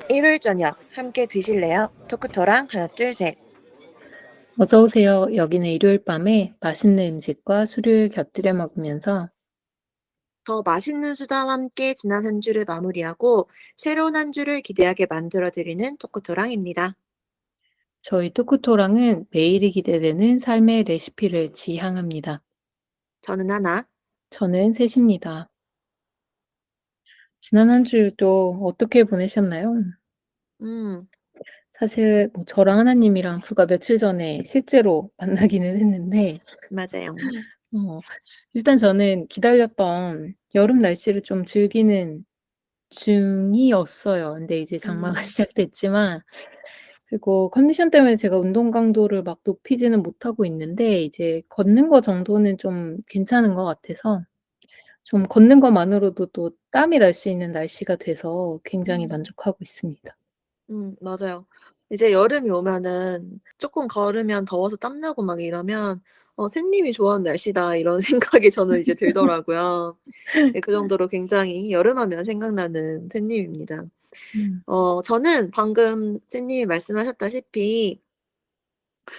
일요일 저녁 함께 드실래요? 토크토랑 하나 둘 셋. 어서 오세요. 여기는 일요일 밤에 맛있는 음식과 술을 곁들여 먹으면서 더 맛있는 수다와 함께 지난 한 주를 마무리하고 새로운 한 주를 기대하게 만들어 드리는 토크토랑입니다. 저희 토크토랑은 매일이 기대되는 삶의 레시피를 지향합니다. 저는 하나. 저는 셋입니다. 지난 한 주도 어떻게 보내셨나요? 음, 사실 뭐 저랑 하나님이랑 불과 며칠 전에 실제로 만나기는 했는데 맞아요. 어 일단 저는 기다렸던 여름 날씨를 좀 즐기는 중이었어요. 근데 이제 장마가 음, 시작됐지만 그리고 컨디션 때문에 제가 운동 강도를 막 높이지는 못하고 있는데 이제 걷는 거 정도는 좀 괜찮은 것 같아서 좀 걷는 것만으로도 또 땀이 날 수 있는 날씨가 돼서 굉장히 음, 만족하고 있습니다. 맞아요. 이제 여름이 오면은 조금 걸으면 더워서 땀나고 막 이러면 새님이 좋아하는 날씨다 이런 생각이 저는 이제 들더라고요. 네, 그 정도로 굉장히 여름하면 생각나는 새님입니다. 음. 저는 방금 쌤님이 말씀하셨다시피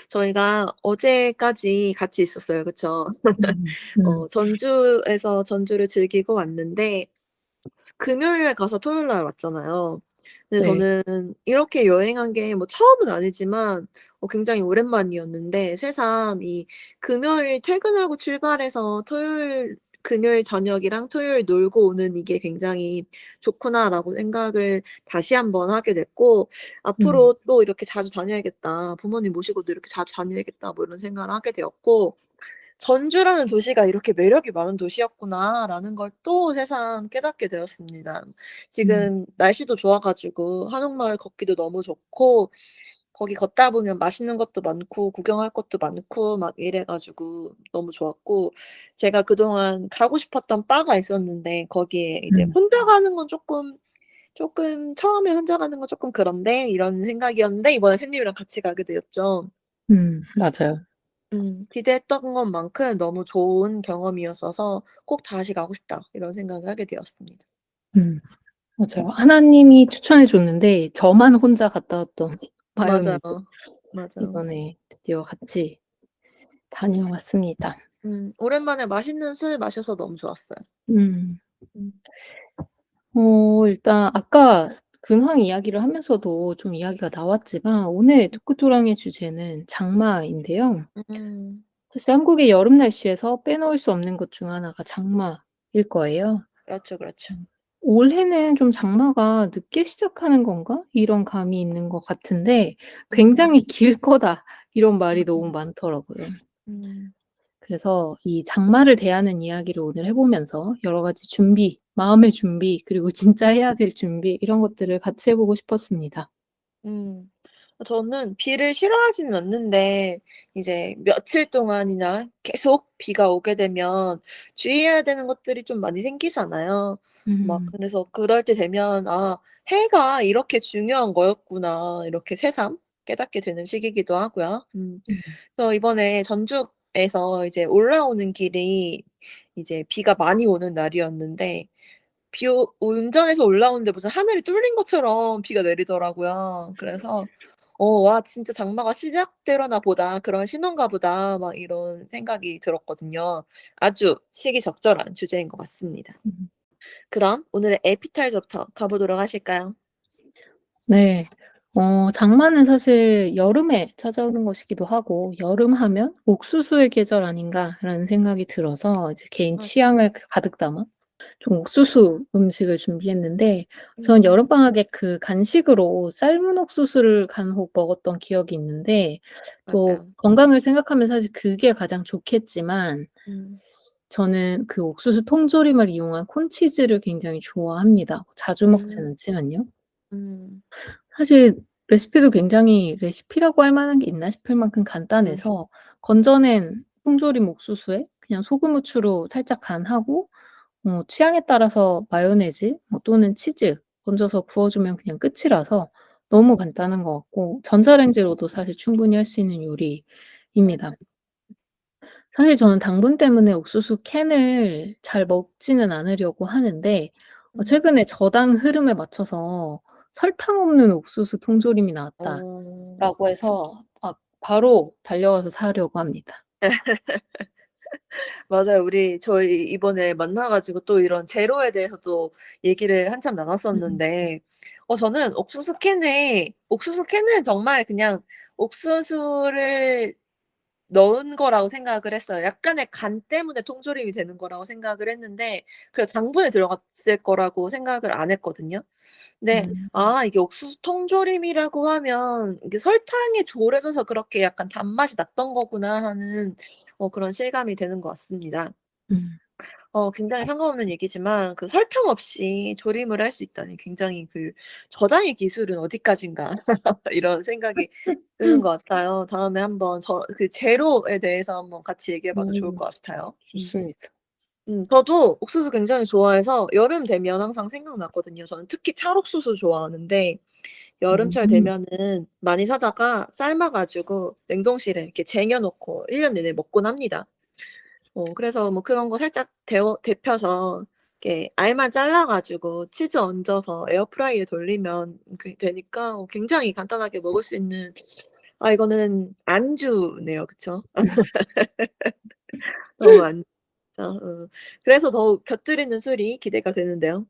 저희가 어제까지 같이 있었어요. 그쵸? 음. 음. 전주에서 전주를 즐기고 왔는데 금요일에 가서 토요일 날 왔잖아요. 근데 네. 저는 이렇게 여행한 게 뭐 처음은 아니지만 굉장히 오랜만이었는데 새삼 이 금요일 퇴근하고 출발해서 금요일 저녁이랑 토요일 놀고 오는 이게 굉장히 좋구나라고 생각을 다시 한번 하게 됐고 음. '앞으로 또 이렇게 자주 다녀야겠다. 부모님 모시고도 이렇게 자주 다녀야겠다.' 뭐 이런 생각을 하게 되었고 '전주라는 도시가 이렇게 매력이 많은 도시였구나.'라는 걸 또 새삼 깨닫게 되었습니다. 음. 지금 날씨도 좋아 가지고 한옥마을 걷기도 너무 좋고 거기 걷다 보면 맛있는 것도 많고 구경할 것도 많고 막 이래 가지고 너무 좋았고 제가 그동안 가고 싶었던 바가 있었는데 거기에 이제 음. '혼자 가는 건 쪼끔 처음에 혼자 가는 건 쪼끔 그런데.' 이런 생각이었는데 이번에 새님이랑 같이 가게 되었죠. 맞아요. 기대했던 것만큼 너무 좋은 경험이었어서 '꼭 다시 가고 싶다.' 이런 생각을 하게 되었습니다. 음. 맞아요. 하나님이 추천해 줬는데 저만 혼자 갔다 왔던 맞아요. 바이오미드 맞아요. 이번에 드디어 같이 다녀왔습니다. 오랜만에 맛있는 술 마셔서 너무 좋았어요. 음. 음. 일단 아까 근황 이야기를 하면서도 좀 이야기가 나왔지만 오늘 토크토랑의 주제는 장마인데요. 음. 사실 한국의 여름 날씨에서 빼놓을 수 없는 것 중 하나가 장마일 거예요. 그렇죠, 그렇죠. 올해는 좀 '장마가 늦게 시작하는 건가?' 이런 감이 있는 것 같은데 음. 굉장히 "길 거다." 이런 말이 너무 음. 많더라고요. 음. 그래서 이 장마를 대하는 이야기를 오늘 해 보면서 여러 가지 준비, 마음의 준비 그리고 진짜 해야 될 준비 이런 것들을 같이 해 보고 싶었습니다. 음. 저는 비를 싫어하지는 않는데 이제 며칠 동안이나 계속 비가 오게 되면 주의해야 되는 것들이 좀 많이 생기잖아요. 막 음. 그래서 그럴 때 되면 '아 해가 이렇게 중요한 거였구나.' 이렇게 새삼 깨닫게 되는 시기이기도 하고요. 음. 그래서 이번에 전주에서 이제 올라오는 길이 이제 비가 많이 오는 날이었는데 운전해서 올라오는데 무슨 하늘이 뚫린 것처럼 비가 내리더라고요. 그래서 '와 진짜 장마가 시작되려나 보다. 그런 신호인가 보다.' 막 이런 생각이 들었거든요. 아주 시기적절한 주제인 것 같습니다. 음. 그럼 오늘의 에피타이저부터 가 보도록 하실까요? 네. 장마는 사실 여름에 찾아오는 것이기도 하고 '여름 하면 옥수수의 계절 아닌가.'라는 생각이 들어서 이제 개인 맞아요. 취향을 가득 담아 좀 옥수수 음식을 준비했는데 전 음. 여름방학에 그 간식으로 삶은 옥수수를 간혹 먹었던 기억이 있는데 또 맞아요. 건강을 생각하면 사실 그게 가장 좋겠지만 음. 저는 그 옥수수 통조림을 이용한 콘치즈를 굉장히 좋아합니다. 자주 먹진 음. 않지만요. 음. 사실 레시피도 굉장히 레시피라고 할 만한 게 있나 싶을 만큼 음. 간단해서 건져낸 통조림 옥수수에 그냥 소금, 후추로 살짝 간하고 취향에 따라서 마요네즈 뭐 또는 치즈 얹어서 구워 주면 그냥 끝이라서 너무 간단한 것 같고 전자레인지로도 사실 충분히 할 수 있는 요리입니다. 맞아요. 사실 저는 당분 때문에 옥수수 캔을 잘 먹지는 않으려고 하는데 음. 최근에 저당 흐름에 맞춰서 "설탕 없는 옥수수 통조림이 어. 나왔다."라고 해서 바로 달려가서 사려고 합니다. 맞아요. 저희 이번에 만나 가지고 또 이런 제로에 대해서도 얘기를 한참 음. 나눴었는데 저는 옥수수 캔을 정말 그냥 옥수수를 넣은 거라고 생각을 했어요. 약간의 간 때문에 통조림이 되는 거라고 생각을 했는데 그래서 당분이 들어갔을 거라고 생각을 안 했거든요. 네. 음. 이게 옥수수 통조림이라고 하면 이게 '설탕이 졸여져서 그렇게 약간 단맛이 났던 거구나.' 하는 그런 실감이 되는 것 같습니다. 음. 굉장히 상관없는 얘기지만 그 '설탕 없이 조림을 할 수 있다니 굉장히 그 저당의 기술은 어디까진가.' 이런 생각이 드는 것 같아요. 다음에 한번 그 제로에 대해서 한번 같이 얘기해 봐도 좋을 음. 것 같아요. 좋습니다. 저도 옥수수 굉장히 좋아해서 여름 되면 항상 생각나거든요. 저는 특히 찰옥수수 좋아하는데 여름철 음. 되면은 많이 사다가 삶아 가지고 냉동실에 이렇게 쟁여 놓고 1년 내내 먹곤 합니다. 그래서 뭐 그런 거 살짝 데펴서 이렇게 알만 잘라 가지고 치즈 얹어서 에어프라이어에 돌리면 되니까 굉장히 간단하게 먹을 수 있는 이거는 안주네요. 그쵸? 너무 안주죠. 그래서 더욱 곁들이는 술이 기대가 되는데요.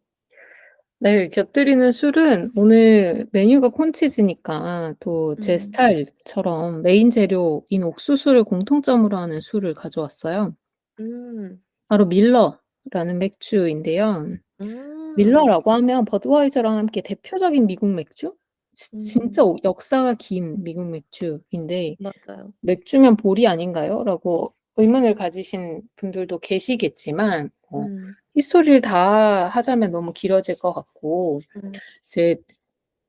네. 곁들이는 술은 오늘 메뉴가 콘치즈니까 또 제 음. 스타일처럼 메인 재료인 옥수수를 공통점으로 하는 술을 가져왔어요. 음. 바로 밀러라는 맥주인데요. 음. 밀러라고 하면 버드와이저랑 함께 대표적인 미국 맥주? 진짜 음. 역사가 긴 미국 맥주인데 맞아요. '맥주면 볼이 아닌가요?'라고 의문을 가지신 분들도 계시겠지만 음. 히스토리를 다 하자면 너무 길어질 것 같고 음. 이제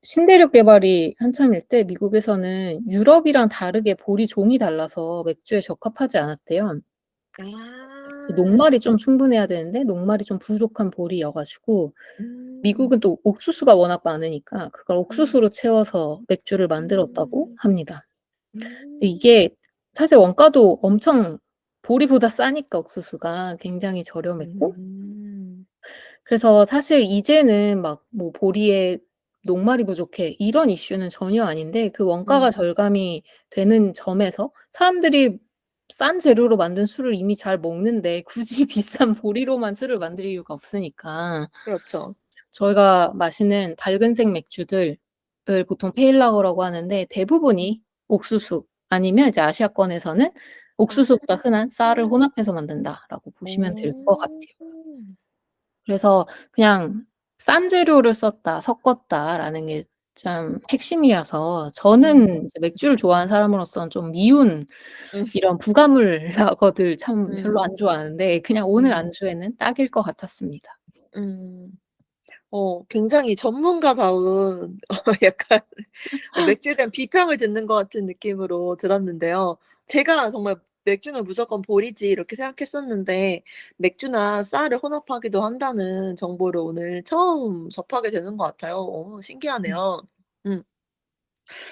신대륙 개발이 한참일 때 미국에서는 유럽이랑 다르게 볼이 종이 달라서 맥주에 적합하지 않았대요. 그 아. 녹말이 좀 충분해야 되는데 녹말이 좀 부족한 볼이여 가지고 음. 미국은 또 옥수수가 워낙 많으니까 그걸 음. 옥수수로 채워서 맥주를 만들었다고 음. 합니다. 근데 음. 이게 사실 원가도 엄청 보리보다 싸니까 옥수수가 굉장히 저렴했고 음. 그래서 사실 이제는 막 뭐 보리에 녹말이 부족해 이런 이슈는 전혀 아닌데 그 원가가 음. 절감이 되는 점에서 사람들이 싼 재료로 만든 술을 이미 잘 먹는데 굳이 비싼 보리로만 술을 만들 이유가 없으니까 그렇죠. 저희가 마시는 밝은색 맥주들을 보통 페일 라거라고 하는데 음. 대부분이 옥수수 아니면 이제 아시아권에서는 아. 옥수수보다 흔한 쌀을 혼합해서 만든다라고 보시면 될 것 어. 같아요. 그래서 그냥 '싼 재료를 썼다. 섞었다.'라는 게 참 핵심이어서 음. 저는 이제 맥주를 좋아하는 사람으로서는 좀 미운 음. 이런 부가물 라거들 참 별로 음. 안 좋아하는데 그냥 오늘 음. 안주에는 딱일 것 같았습니다. 음. 굉장히 전문가다운 약간 맥주에 대한 비평을 듣는 것 같은 느낌으로 들었는데요. 제가 정말 '맥주는 무조건 볼이지.' 이렇게 생각했었는데 맥주나 쌀을 혼합하기도 한다는 정보를 오늘 처음 접하게 되는 것 같아요. 음. 신기하네요. 음.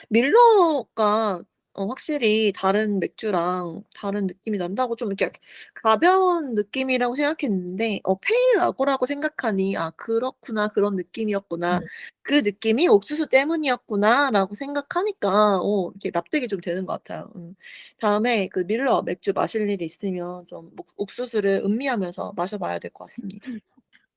밀러가 확실히 다른 맥주랑 다른 느낌이 난다고 좀 이렇게 가벼운 느낌이라고 생각했는데 페일 라거라고 생각하니 '아 그렇구나. 그런 느낌이었구나. 음. 그 느낌이 옥수수 때문이었구나.'라고 생각하니까 이렇게 납득이 좀 되는 것 같아요. 다음에 그 밀러 맥주 마실 일이 있으면 좀 옥수수를 음미하면서 마셔 봐야 될 것 같습니다.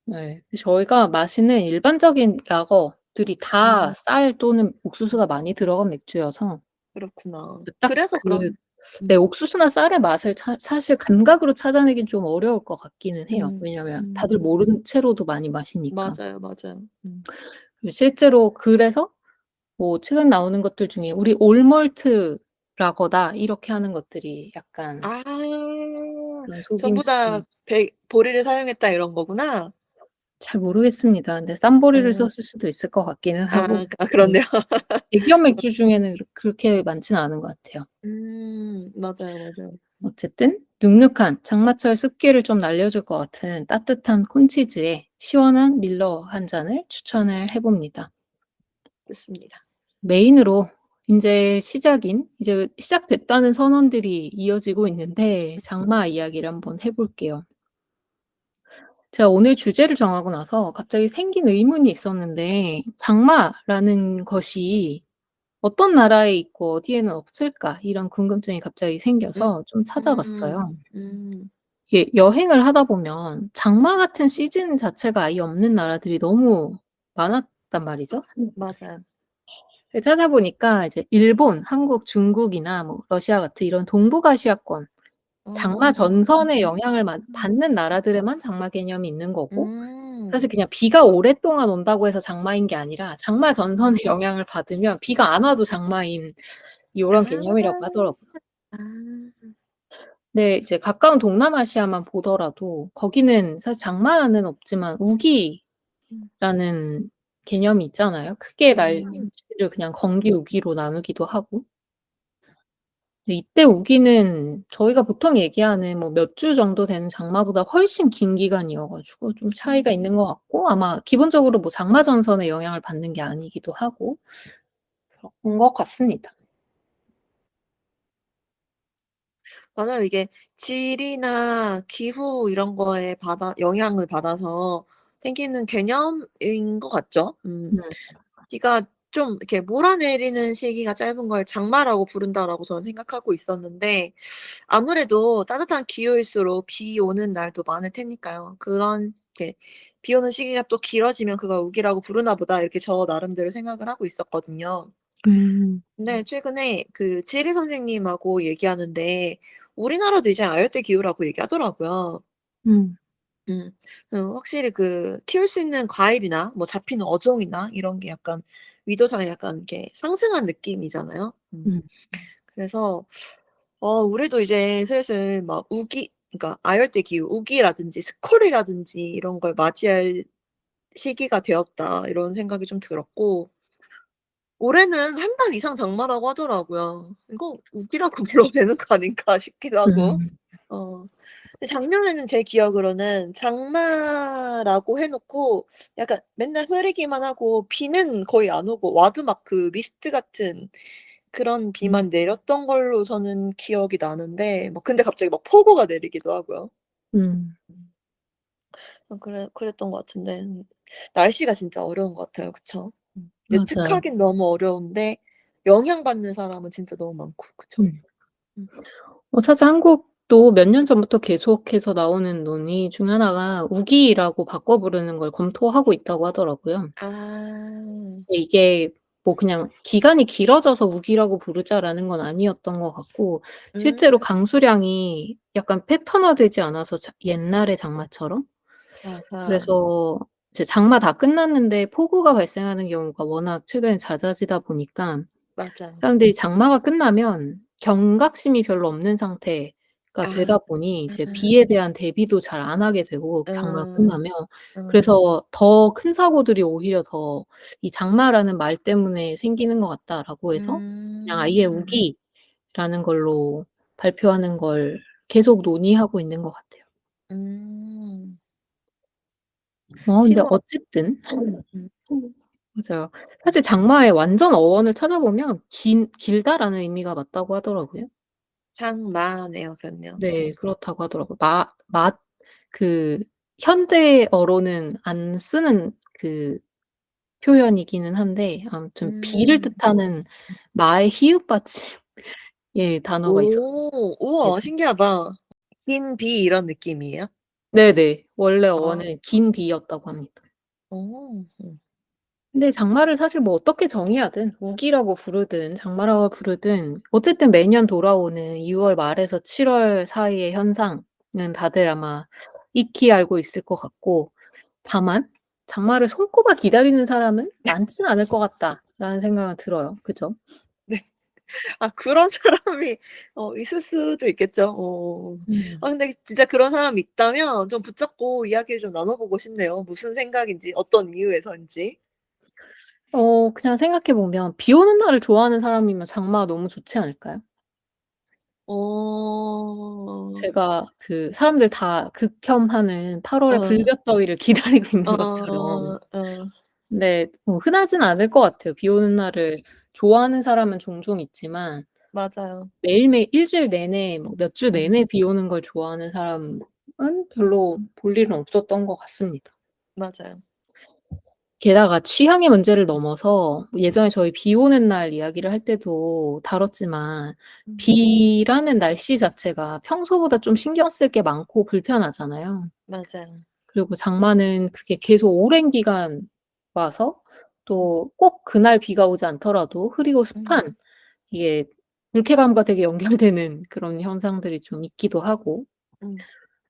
네. 저희가 마시는 일반적인 라거들이 다 음. 쌀 또는 옥수수가 많이 들어간 맥주여서 그렇구나. 그 딱 그래서 그 그런 네 음. 옥수수나 쌀의 맛을 사실 감각으로 찾아내긴 좀 어려울 것 같기는 해요. 음. 왜냐하면 다들 음. 모르는 채로도 많이 마시니까. 맞아요, 맞아요. 음. 실제로 그래서 뭐 최근 나오는 것들 중에 "우리 올멀트 라거다." 이렇게 하는 것들이 약간 아. 그런 전부 다 속임수 보리를 사용했다 이런 거구나. 잘 모르겠습니다. 근데 싼 보리를 어. 썼을 수도 있을 것 같기는 하고 네. 그렇네요. 대기업 맥주 중에는 그렇게 많지는 않은 것 같아요. 맞아요, 맞아요. 어쨌든 눅눅한 장마철 습기를 좀 날려줄 것 같은 따뜻한 콘치즈에 시원한 밀러 한 잔을 추천을 해 봅니다. 좋습니다. 메인으로 이제 시작됐다는 선언들이 이어지고 있는데 장마 이야기를 한번 해 볼게요. 제가 오늘 주제를 정하고 나서 갑자기 생긴 의문이 있었는데 '장마라는 것이 어떤 나라에 있고 어디에는 없을까?' 이런 궁금증이 갑자기 음. 생겨서 좀 음. 찾아봤어요. 음. 이게 여행을 하다 보면 장마 같은 시즌 자체가 아예 없는 나라들이 너무 많았단 말이죠. 맞아요. 예, 찾아보니까 이제 일본, 한국, 중국이나 뭐 러시아 같은 이런 동북아시아권 장마 음. 전선의 영향을 받는 나라들에만 장마 개념이 있는 거고, 사실 음. 그냥 비가 오랫동안 온다고 해서 장마인 게 아니라 장마 전선의 영향을 받으면 비가 안 와도 장마인 요런 개념이라고 아. 하더라고요. 아. 네, 이제 가까운 동남아시아만 보더라도 거기는 사실 장마는 없지만 우기라는 음. 개념이 있잖아요. 크게 음. 날씨를 그냥 건기 우기로 나누기도 하고. 근데 이때 우기는 저희가 보통 얘기하는 뭐 몇 주 정도 되는 장마보다 훨씬 긴 기간이어 가지고 좀 차이가 있는 것 같고, 아마 기본적으로 뭐 장마 전선의 영향을 받는 게 아니기도 하고 그런 것 같습니다. 맞아요. 이게 질이나 기후 이런 거에 받아 영향을 받아서 생기는 개념인 것 같죠. 음. 음. 비가 좀 이렇게 몰아내리는 시기가 짧은 걸 장마라고 부른다라고 저는 생각하고 있었는데 아무래도 따뜻한 기후일수록 비 오는 날도 많을 테니까요. 그런 이렇게 '비 오는 시기가 또 길어지면 그걸 우기라고 부르나 보다.' 이렇게 저 나름대로 생각을 하고 있었거든요. 음. 근데 최근에 그 지리 선생님하고 얘기하는데 우리나라도 이제 아열대 기후라고 얘기하더라고요. 음. 음. 확실히 그 키울 수 있는 과일이나 뭐 잡히는 어종이나 이런 게 약간 위도상에 약간 이렇게 상승한 느낌이잖아요. 음. 그래서 우리도 이제 슬슬 막 우기, 그러니까 아열대 기후, 우기라든지 스콜이라든지 이런 걸 맞이할 시기가 되었다 이런 생각이 좀 들었고 올해는 한 달 이상 장마라고 하더라고요. 이거 우기라고 불러도 되는 거 아닌가 싶기도 하고. 음. 어. 근데 작년에는 제 기억으로는 장마라고 해 놓고 약간 맨날 흐리기만 하고 비는 거의 안 오고 와도 막 그 미스트 같은 그런 음. 비만 내렸던 걸로 저는 기억이 나는데 막 근데 갑자기 막 폭우가 내리기도 하고요. 음. 그랬던 것 같은데 날씨가 진짜 어려운 것 같아요. 그쵸? 맞아요. 예측하긴 너무 어려운데 영향받는 사람은 진짜 너무 많고 그쵸? 음. 음. 사실 한국도 몇 년 전부터 계속해서 나오는 논의 중 하나가 우기라고 바꿔 부르는 걸 검토하고 있다고 하더라고요. 아. 근데 이게 뭐 그냥 '기간이 길어져서 우기라고 부르자.'라는 건 아니었던 것 같고, 음. 실제로 강수량이 약간 패턴화되지 않아서 옛날의 장마처럼, 아하. 그래서 이제 장마 다 끝났는데 폭우가 발생하는 경우가 워낙 최근에 잦아지다 보니까 맞아요. 사람들이 장마가 끝나면 경각심이 별로 없는 상태가 아. 되다 보니 이제 비에 대한 대비도 잘 안 하게 되고, 장마가 음. 끝나면. 음. 그래서 더 큰 사고들이 오히려 더 이 "장마라는 말 때문에 생기는 것 같다."라고 해서 그냥 아예 음. 우기라는 걸로 발표하는 걸 계속 논의하고 있는 것 같아요. 음. 근데 신호가 어쨌든 음. 맞아요. 사실 장마의 완전 어원을 찾아보면 길다라는 의미가 맞다고 하더라고요. 장마네요. 그렇네요. 네, 그렇다고 하더라고요. 그 현대어로는 안 쓰는 그 표현이기는 한데, 아무튼 비를 음. 뜻하는 마의 히읗 받침의 단어가 있었 오. 그래서 우와 신기하다. 긴 비 이런 느낌이에요? 네네. 원래 아. 어원은 긴 비였다고 합니다. 어. 근데 장마를 사실 뭐 어떻게 정의하든 우기라고 부르든 장마라고 부르든 어쨌든 매년 돌아오는 6월 말에서 7월 사이의 현상은 다들 아마 익히 알고 있을 것 같고, 다만 '장마를 손꼽아 기다리는 사람은 많지는 않을 것 같다.'라는 생각은 들어요. 그죠? 네. 아 그런 사람이 있을 수도 있겠죠. 음. 근데 진짜 그런 사람이 있다면 좀 붙잡고 이야기를 좀 나눠 보고 싶네요. 무슨 생각인지 어떤 이유에서인지. 그냥 생각해 보면 비 오는 날을 좋아하는 사람이면 장마가 너무 좋지 않을까요? 어. 제가 그 사람들 다 극혐하는 8 월의 어. 불볕더위를 기다리고 있는 것처럼. 어. 어. 근데 흔하진 않을 것 같아요. 비 오는 날을 좋아하는 사람은 종종 있지만 맞아요. 매일매일 일 주일 내내 뭐 몇 주 내내 비 오는 걸 좋아하는 사람은 별로 볼 일은 없었던 것 같습니다. 맞아요. 게다가 취향의 문제를 넘어서 예전에 저희 비 오는 날 이야기를 할 때도 다뤘지만 음. 비라는 날씨 자체가 평소보다 좀 신경 쓸 게 많고 불편하잖아요. 맞아요. 그리고 장마는 그게 계속 오랜 기간 와서 또 꼭 그날 비가 오지 않더라도 흐리고 음. 습한 이게 불쾌감과 되게 연결되는 그런 현상들이 좀 있기도 하고 음.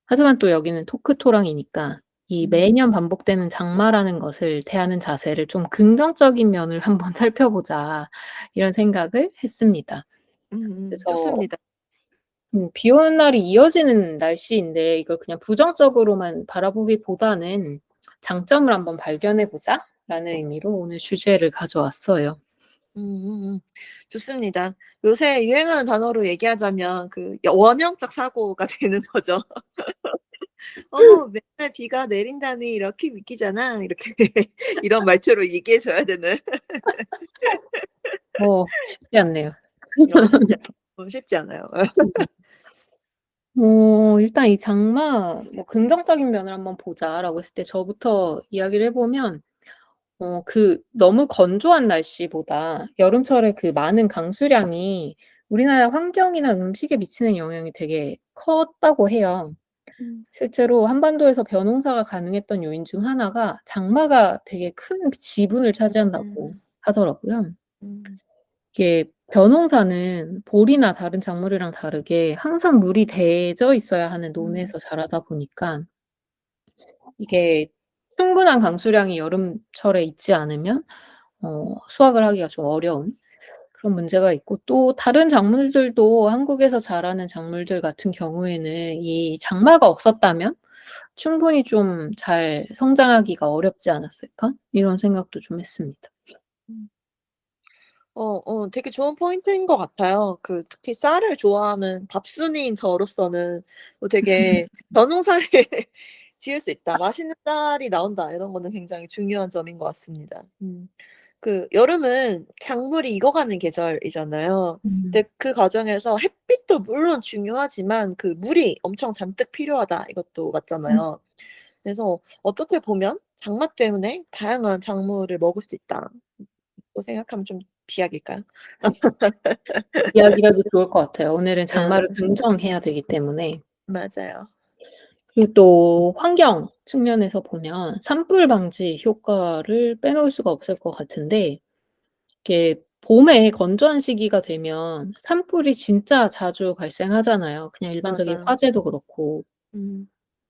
하지만 또 여기는 토크토랑이니까 이 음. 매년 반복되는 장마라는 것을 대하는 자세를 좀 긍정적인 면을 한번 살펴보자 이런 생각을 했습니다. 그래서 좋습니다. 비 오는 날이 이어지는 날씨인데 이걸 그냥 부정적으로만 바라보기보다는 '장점을 한번 발견해 보자.'라는 의미로 오늘 주제를 가져왔어요. 음음음. 좋습니다. 요새 유행하는 단어로 얘기하자면 그 원형적 사고가 되는 거죠. "어머 맨날 비가 내린다니 이렇게 믿기잖아." 이렇게 이런 말투로 얘기해 줘야 되는 쉽지 않네요. 쉽지 쉽지 않아요. 일단 이 장마 긍정적인 면을 한번 보자라고 했을 때 저부터 이야기를 해 보면 너무 건조한 날씨보다 여름철에 그 많은 강수량이 우리나라 환경이나 음식에 미치는 영향이 되게 컸다고 해요. 음. 실제로 한반도에서 벼농사가 가능했던 요인 중 하나가 장마가 되게 큰 지분을 차지한다고 음. 하더라고요. 음. 이게 벼농사는 보리나 다른 작물이랑 다르게 항상 물이 대져 있어야 하는 음. 논에서 자라다 보니까 이게 충분한 강수량이 여름철에 있지 않으면 수확을 하기가 좀 어려운 그런 문제가 있고 또 다른 작물들도 한국에서 자라는 작물들 같은 경우에는 이 장마가 없었다면 '충분히 좀 잘 성장하기가 어렵지 않았을까?' 이런 생각도 좀 했습니다. 음. 되게 좋은 포인트인 것 같아요. 그 특히 쌀을 좋아하는 밥순이인 저로서는 되게 '벼농사를 지을 수 있다. 맛있는 쌀이 나온다.' 이런 거는 굉장히 중요한 점인 것 같습니다. 그 여름은 작물이 익어가는 계절이잖아요. 음. 근데 그 과정에서 햇빛도 물론 중요하지만 그 물이 엄청 잔뜩 필요하다 이것도 음. 맞잖아요. 그래서 어떻게 보면 '장마 때문에 다양한 작물을 먹을 수 있다.' 고 생각하면 좀 비약일까요? 이야기라도 좋을 것 같아요. 오늘은 장마를 응. 긍정해야 되기 때문에. 맞아요. 그리고 또 환경 측면에서 보면 산불 방지 효과를 빼놓을 수가 없을 것 같은데 이게 봄에 건조한 시기가 되면 산불이 진짜 자주 발생하잖아요. 그냥 일반적인 맞아요. 화재도 그렇고. 음.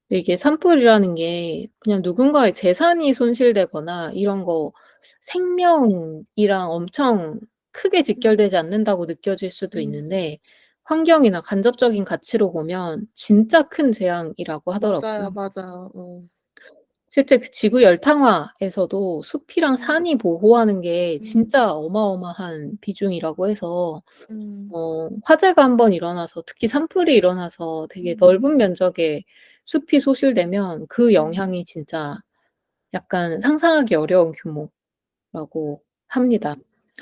근데 이게 산불이라는 게 그냥 누군가의 재산이 손실되거나 이런 거 생명이랑 엄청 크게 음. 직결되지 않는다고 느껴질 수도 음. 있는데 환경이나 간접적인 가치로 보면 진짜 큰 재앙이라고 하더라고요. 맞아요, 맞아요. 어. 실제 그 지구 열탕화에서도 숲이랑 음. 산이 보호하는 게 음. 진짜 어마어마한 비중이라고 해서 음. 화재가 한번 일어나서 특히 산불이 일어나서 되게 음. 넓은 면적의 숲이 소실되면 그 음. 영향이 진짜 약간 상상하기 어려운 규모라고 합니다.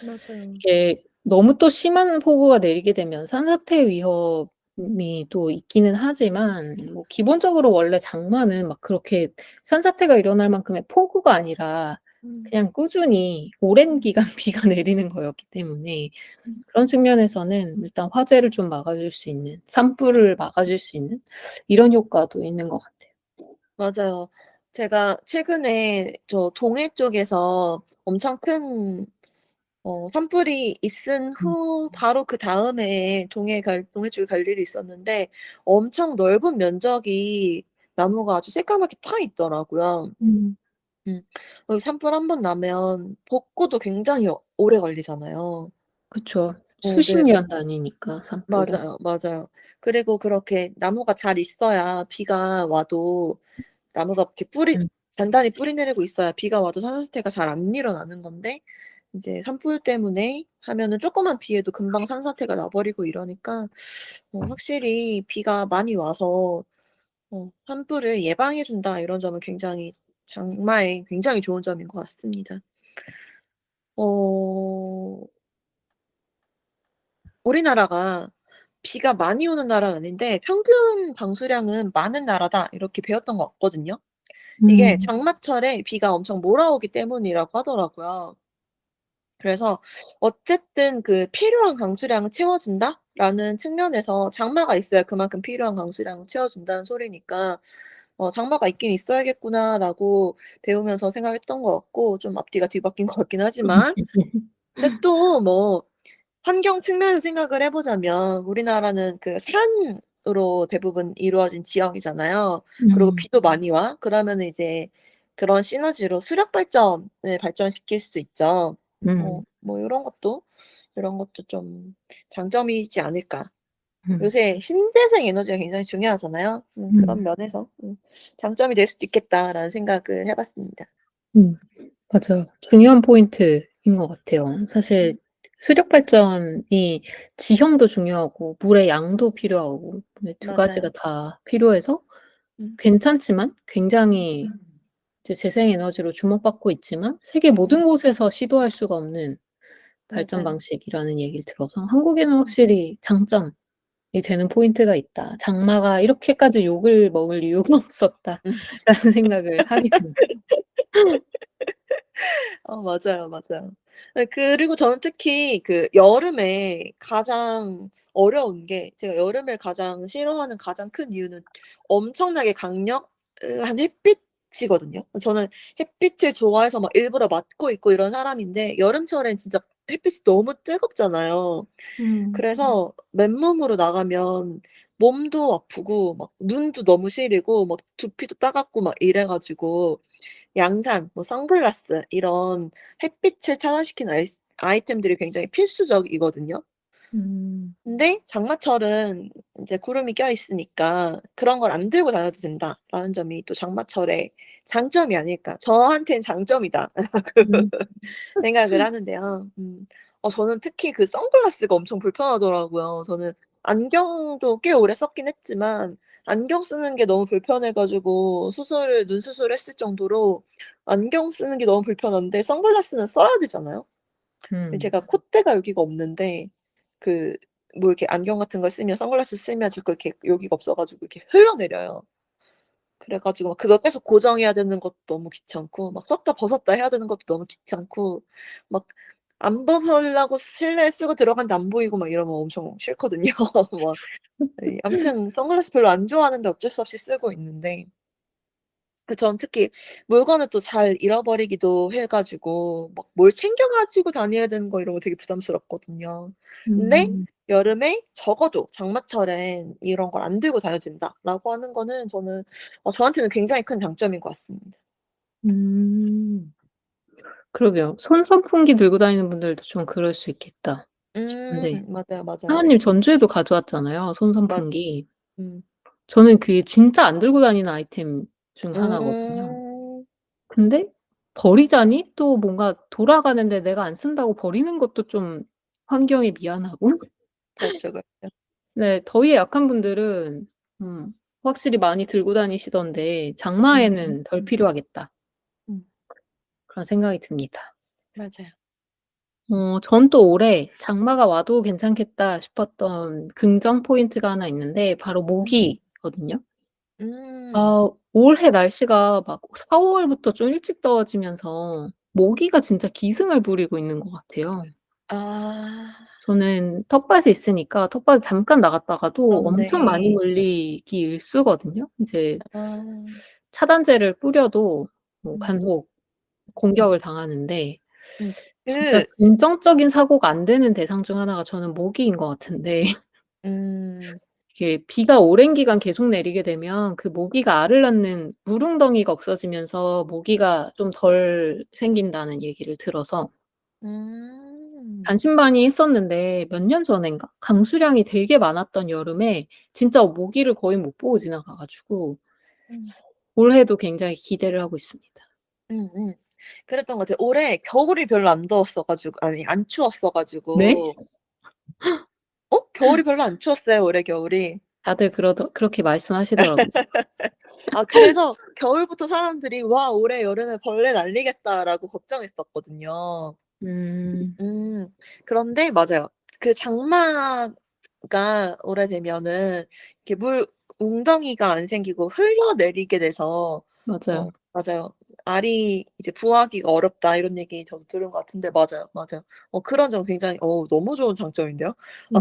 맞아요. 이게 너무 또 심한 폭우가 내리게 되면 산사태 위험이 또 있기는 하지만 뭐 기본적으로 원래 장마는 막 그렇게 산사태가 일어날 만큼의 폭우가 아니라 음. 그냥 꾸준히 오랜 음. 기간 비가 내리는 거였기 때문에 음. 그런 측면에서는 일단 화재를 좀 막아줄 수 있는 산불을 막아줄 수 있는 이런 효과도 있는 것 같아요. 맞아요. 제가 최근에 저 동해 쪽에서 엄청 큰 산불이 있은 음. 후 바로 그다음에 동해 쪽에 갈 일이 있었는데 엄청 넓은 면적이 나무가 아주 새까맣게 타 있더라고요. 음. 음. 여기 산불 한 번 나면 복구도 굉장히 오래 걸리잖아요. 그쵸. 수십 네. 년 단위니까 산불은. 맞아요, 맞아요. 그리고 그렇게 나무가 잘 있어야 비가 와도 나무가 이렇게 음. 단단히 뿌리 내리고 있어야 비가 와도 산사태가 잘 안 일어나는 건데 이제 산불 때문에 하면은 조그만 비에도 금방 산사태가 나 버리고 이러니까 확실히 비가 많이 와서 '산불을 예방해 준다.' 이런 점은 굉장히 장마에 굉장히 좋은 점인 것 같습니다. 어 우리나라가 비가 많이 오는 나라는 아닌데 평균 강수량은 많은 나라다 이렇게 배웠던 것 같거든요. 이게 음. 장마철에 비가 엄청 몰아오기 때문이라고 하더라고요. 그래서 어쨌든 그 '필요한 강수량을 채워준다.'라는 측면에서 장마가 있어야 그만큼 필요한 강수량을 채워준다는 소리니까 '장마가 있긴 있어야겠구나.'라고 배우면서 생각했던 것 같고 좀 앞뒤가 뒤바뀐 것 같긴 하지만 근데 또 뭐 환경 측면에서 생각을 해 보자면 우리나라는 그 산으로 대부분 이루어진 지형이잖아요. 그리고 음. 비도 많이 와. 그러면은 이제 그런 시너지로 수력 발전을 발전시킬 수 있죠. 음. 뭐 요런 것도 좀 장점이지 않을까. 음. 요새 신재생 에너지가 굉장히 중요하잖아요. 그런 음. 면에서 '장점이 될 수도 있겠다.'라는 생각을 해 봤습니다. 음. 맞아요. 중요한 포인트인 것 같아요. 사실 음 수력 발전이 지형도 중요하고 물의 양도 필요하고 근데 두 가지가 맞아요. 다 필요해서 음. 괜찮지만 굉장히 이제 재생 에너지로 주목받고 있지만 세계 음 모든 곳에서 시도할 수가 없는 발전 맞아요. 방식이라는 얘기를 들어서 한국에는 확실히 장점이 되는 포인트가 있다. '장마가 이렇게까지 욕을 먹을 이유가 없었다.'라는 생각을 하게 됩니다. 맞아요, 맞아요. 예 그리고 저는 특히 그 여름에 가장 어려운 게 제가 여름을 가장 싫어하는 가장 큰 이유는 엄청나게 강력한 햇빛이거든요. 저는 햇빛을 좋아해서 막 일부러 맞고 있고 이런 사람인데 여름철엔 진짜 햇빛이 너무 뜨겁잖아요. 음. 그래서 맨몸으로 나가면 몸도 아프고 막 눈도 너무 시리고 막 두피도 따갑고 막 이래 가지고 양산, 뭐 선글라스 이런 햇빛을 차단시키는 아이템들이 굉장히 필수적이거든요. 음. 근데 장마철은 인제 구름이 껴 있으니까 '그런 걸 안 들고 다녀도 된다.'라는 점이 또 장마철의 장점이 아닐까. 저한텐 장점이다. 음. 생각을 하는데요. 저는 특히 그 선글라스가 엄청 불편하더라고요. 저는 안경도 꽤 오래 썼긴 했지만 안경 쓰는 게 너무 불편해 가지고 눈 수술했을 정도로 안경 쓰는 게 너무 불편한데 선글라스는 써야 되잖아요. 근데 음. 제가 콧대가 여기가 없는데 그 뭐 이렇게 안경 같은 걸 쓰면 선글라스 쓰면 자꾸 이렇게 여기가 없어 가지고 이렇게 흘러내려요. 그래 가지고 막 그거 계속 고정해야 되는 것도 너무 귀찮고 막 썼다 벗었다 해야 되는 것도 너무 귀찮고 막 안 벗으려고 실내에 쓰고 들어갔는데 안 보이고 막 이러면 엄청 싫거든요. 막 예 아무튼 선글라스 별로 안 좋아하는데 어쩔 수 없이 쓰고 있는데 저는 특히 물건을 또 잘 잃어버리기도 해 가지고 막 뭘 챙겨 가지고 다녀야 되는 거 이런 거 되게 부담스럽거든요. 근데 음. 여름에 적어도 장마철엔 '이런 걸 안 들고 다녀도 된다.'라고 하는 거는 저는 저한테는 굉장히 큰 장점인 것 같습니다. 음. 그러게요. 손 선풍기 들고 다니는 분들도 좀 그럴 수 있겠다 싶은데 맞아요, 맞아요. 하나님 전주에도 가져왔잖아요, 손 맞아요. 선풍기. 음. 저는 그게 진짜 안 들고 다니는 아이템 중 하나거든요. 음. 근데 버리자니 또 뭔가 돌아가는데 내가 안 쓴다고 버리는 것도 좀 환경에 미안하고 그렇죠, 그렇죠. 네 더위에 약한 분들은 확실히 많이 들고 다니시던데 음. '장마에는 덜 필요하겠다.' 음. 그런 생각이 듭니다. 맞아요. 전 또 올해 '장마가 와도 괜찮겠다.' 싶었던 긍정 포인트가 하나 있는데 바로 음. 모기거든요. 음. 아 올해 날씨가 막 4-5 월부터 좀 일찍 더워지면서 모기가 진짜 기승을 부리고 있는 것 같아요. 아. 저는 텃밭이 있으니까 텃밭에 잠깐 나갔다가도 엄청 많이 그렇네. 물리기 일쑤거든요. 이제 아. 차단제를 뿌려도 뭐 음. 간혹 공격을 당하는데 음. 진짜 그 긍정적인 사고가 안 되는 대상 중 하나가 저는 모기인 것 같은데 음. 이게 비가 오랜 기간 계속 내리게 되면 그 모기가 알을 낳는 무릉덩이가 없어지면서 모기가 좀 덜 생긴다는 얘기를 들어서 음. 반신반의했었는데 몇 년 전인가 강수량이 되게 많았던 여름에 진짜 모기를 거의 못 보고 지나가 가지고 음. 올해도 굉장히 기대를 하고 있습니다. 음음. 그랬던 것 같아요. 올해 겨울이 별로 안 더웠어 가지고 아니 안 추웠어 네? 가지고 겨울이 별로 안 추웠어요, 올해 겨울이. 다들 그렇게 말씀하시더라고요. 그래서 겨울부터 사람들이 '와 올해 여름에 벌레 날리겠다.'라고 걱정했었거든요. 음. 음. 그런데 맞아요. 그 장마 비가 오래되면은 이렇게 물 웅덩이가 안 생기고 흘러내리게 돼서 맞아요. 맞아요. "알이 이제 부화하기가 어렵다." 이런 얘기 저도 들은 것 같은데 맞아요, 맞아요. 그런 점 굉장히 너무 좋은 장점인데요. 음.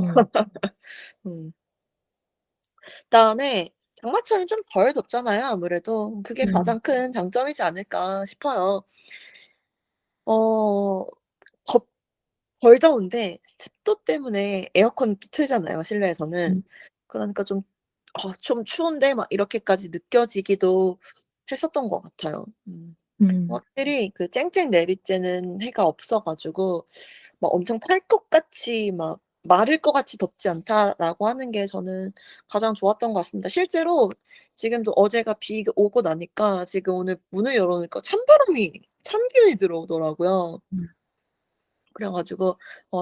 음. 그다음에 장마철엔 좀 덜 덥잖아요 아무래도. 그게 음. 가장 큰 장점이지 않을까 싶어요. 어 덥 덜 더운데 습도 때문에 에어컨 또 틀잖아요 실내에서는. 음. 그러니까 좀 추운데 막 이렇게까지 느껴지기도 했었던 것 같아요. 음. 확실히 그 쨍쨍 내리쬐는 해가 없어 가지고 막 엄청 탈 것 같이 막 마를 것 같이 덥지 않다라고 하는 게 저는 가장 좋았던 것 같습니다. 실제로 지금도 어제가 비 오고 나니까 지금 오늘 문을 열어 놓으니까 찬기운이 들어오더라고요. 음. 그래 가지고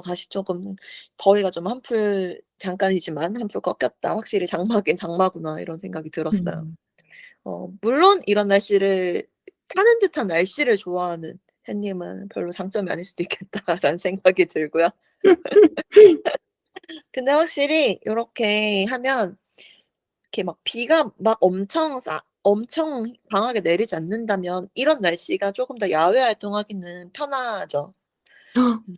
다시 쪼금 '더위가 좀 한풀 잠깐이지만 한풀 꺾였다. 확실히 장마긴 장마구나.' 이런 생각이 들었어요. 음. 물론 이런 날씨를 타는 듯한 날씨를 좋아하는 햇님은 별로 장점이 아닐 수도 있겠다라는 생각이 들고요. 근데 확실히 요렇게 하면 이렇게 막 비가 막 엄청 강하게 내리지 않는다면 이런 날씨가 쪼금 더 야외 활동하기는 편하죠. 음.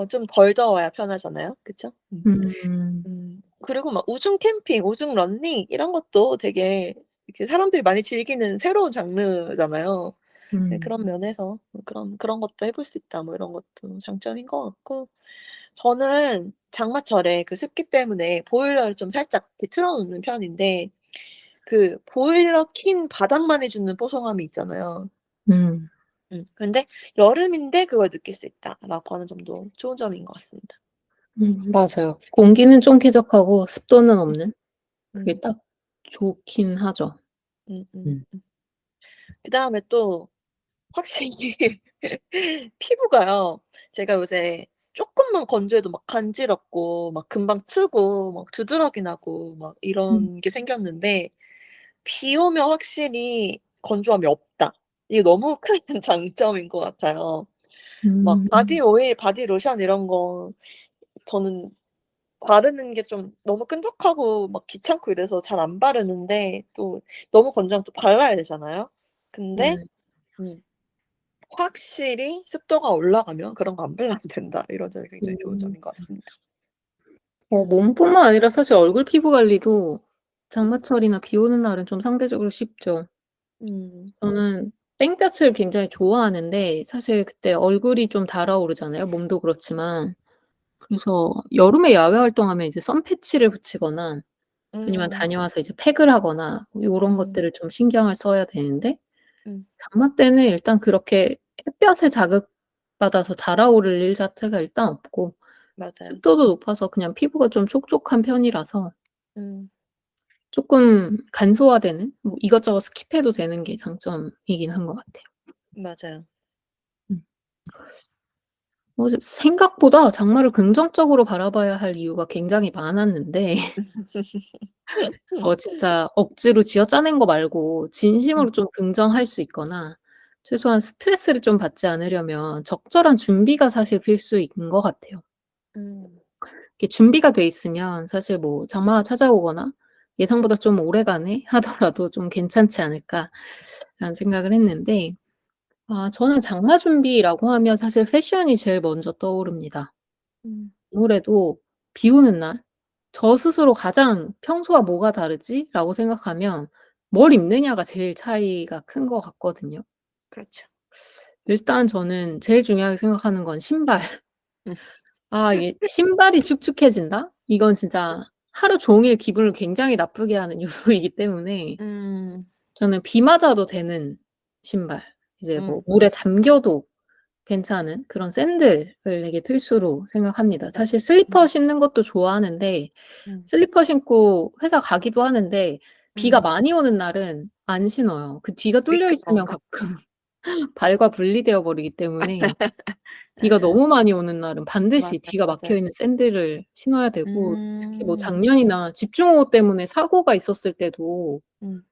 좀 덜 더워야 편하잖아요. 그쵸? 음. 그리고 막 우중 캠핑, 우중 러닝 이런 것도 되게 이렇게 사람들이 많이 즐기는 새로운 장르잖아요. 네 음. 그런 면에서 그런 것도 해볼 수 있다 뭐 이런 것도 장점인 것 같고 저는 장마철에 그 습기 때문에 보일러를 좀 살짝 이렇게 틀어 놓는 편인데 그 보일러 킨 바닥만 해 주는 뽀송함이 있잖아요. 음. 근데 '여름인데 그걸 느낄 수 있다.'라고 하는 점도 좋은 점인 것 같습니다. 맞아요. 공기는 좀 쾌적하고 습도는 음 없는 그게 음 딱 좋긴 하죠. 음음. 음. 그다음에 또 확실히 피부가요. 제가 요새 쪼끔만 건조해도 막 간지럽고 막 금방 트고 막 두드러기 나고 막 음. 이런 게 생겼는데 비 오면 확실히 건조함이 없다. 이게 너무 큰 장점인 것 같아요. 막 바디 음. 오일, 바디 로션 이런 거 저는 바르는 게 좀 너무 끈적하고 막 귀찮고 이래서 잘 안 바르는데 또 너무 건조하면 또 발라야 되잖아요. 근데 네. 음 확실히 습도가 올라가면 그런 거 안 발라도 된다. 이런 점이 굉장히 좋은 음. 점인 것 같습니다. 몸뿐만 아니라 사실 얼굴 피부 관리도 장마철이나 비 오는 날은 좀 상대적으로 쉽죠. 음. 저는 땡볕을 굉장히 좋아하는데 사실 그때 얼굴이 좀 달아오르잖아요, 몸도 그렇지만. 그래서 여름에 야외 활동하면 이제 선패치를 붙이거나 아니면 음. 다녀와서 이제 팩을 하거나 요런 음. 것들을 좀 신경을 써야 되는데 음. 장마 때는 일단 그렇게 햇볕에 자극받아서 달아오를 일 자체가 일단 없고 맞아요. 습도도 높아서 그냥 피부가 좀 촉촉한 편이라서 음. 쪼끔 간소화되는 뭐 이것저것 스킵해도 되는 게 장점이긴 한 것 같아요. 맞아요. 음. 이제 생각보다 장마를 긍정적으로 바라봐야 할 이유가 굉장히 많았는데 진짜 억지로 쥐어짜낸 거 말고 음. 진심으로 좀 긍정할 수 있거나 최소한 스트레스를 좀 받지 않으려면 적절한 준비가 사실 필수인 것 같아요. 음. 이게 준비가 돼 있으면 사실 뭐 장마가 찾아오거나 '예상보다 좀 오래 가네.' 하더라도 좀 '괜찮지 않을까.'라는 생각을 했는데 저는 장마 준비라고 하면 사실 패션이 제일 먼저 떠오릅니다. 음. 아무래도 비 오는 날 저 스스로 가장 '평소와 뭐가 다르지?'라고 생각하면 뭘 입느냐가 제일 차이가 큰 것 같거든요. 그렇죠. 일단 저는 제일 중요하게 생각하는 건 신발. 음. 이게 '신발이 축축해진다?' 이건 진짜 하루 종일 기분을 굉장히 나쁘게 하는 요소이기 때문에 음. 저는 비 맞아도 되는 신발 이제 뭐 음. 물에 잠겨도 괜찮은 그런 샌들을 되게 필수로 생각합니다. 네. 사실 슬리퍼 음. 신는 것도 좋아하는데 음. 슬리퍼 신고 회사 가기도 하는데 비가 음. 많이 오는 날은 안 신어요. 그 뒤가 뚫려 있으면 미끄러워서. 가끔 발과 분리되어 버리기 때문에 비가 너무 많이 오는 날은 맞아요, 반드시 뒤가 막혀 맞아요. 있는 샌들을 신어야 되고 특히 뭐 음. 작년이나 집중호우 때문에 사고가 있었을 때도 음.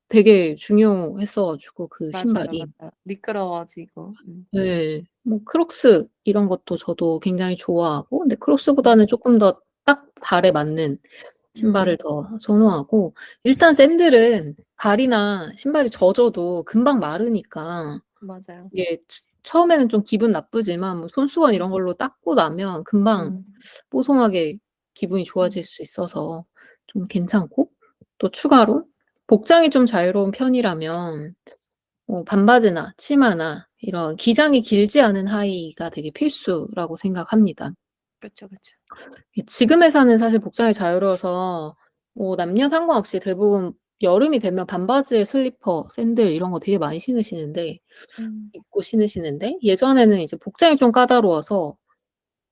되게 중요했어 가지고 그 맞아요, 신발이. 맞아요. 미끄러워지고. 네. 뭐 크록스 이런 것도 저도 굉장히 좋아하고 근데 음. 크록스보다는 쪼끔 더 딱 발에 맞는 신발을 음. 더 선호하고 일단 샌들은 발이나 신발이 젖어도 금방 마르니까 맞아요. 이게 처음에는 좀 기분 나쁘지만 뭐 손수건 음. 이런 걸로 닦고 나면 금방 음. 뽀송하게 기분이 음. 좋아질 수 있어서 좀 괜찮고 또 추가로 복장이 좀 자유로운 편이라면 반바지나 치마나 이런 기장이 길지 않은 하의가 되게 필수라고 생각합니다. 그쵸, 그쵸. 지금 회사는 사실 복장이 자유로워서 뭐 남녀 상관없이 대부분 여름이 되면 반바지에 슬리퍼, 샌들 이런 거 되게 많이 신으시는데 음. 입고 신으시는데 예전에는 이제 복장이 좀 까다로워서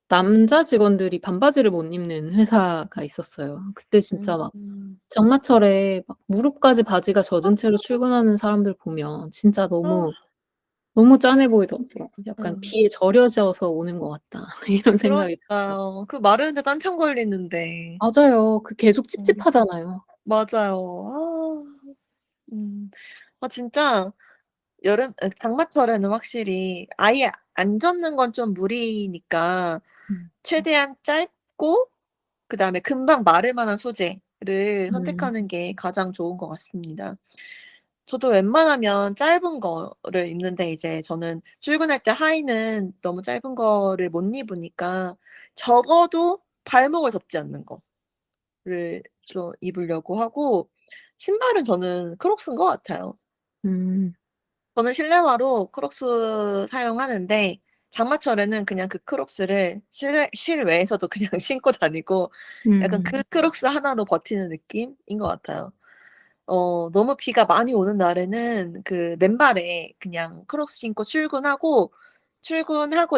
남자 직원들이 반바지를 못 입는 회사가 있었어요. 그때 진짜 막 음. 장마철에 막 무릎까지 바지가 젖은 채로 출근하는 사람들 보면 진짜 아. 너무 짠해 보이더라고요. 약간 음. '비에 절여져서 오는 것 같다.' 이런 생각이 들어서. 그러니까요. 그 마르는데도 한참 걸리는데. 맞아요. 그 계속 음. 찝찝하잖아요. 맞아요. 아. 음. 진짜 장마철에는 확실히 아예 안 젖는 건 좀 무리니까 음. 최대한 짧고 그다음에 금방 마를 만한 소재를 음. 선택하는 게 가장 좋은 것 같습니다. 저도 웬만하면 짧은 거를 입는데 이제 저는 출근할 때 하의는 너무 짧은 거를 못 입으니까 적어도 발목을 덮지 않는 거를 좀 입으려고 하고 신발은 저는 크록스인 것 같아요. 음. 저는 실내화로 크록스 사용하는데 장마철에는 그냥 그 크록스를 실외에서도 그냥 신고 다니고 약간 그 음. 크록스 하나로 버티는 느낌인 것 같아요. 너무 비가 많이 오는 날에는 그 맨발에 그냥 크록스 신고 출근하고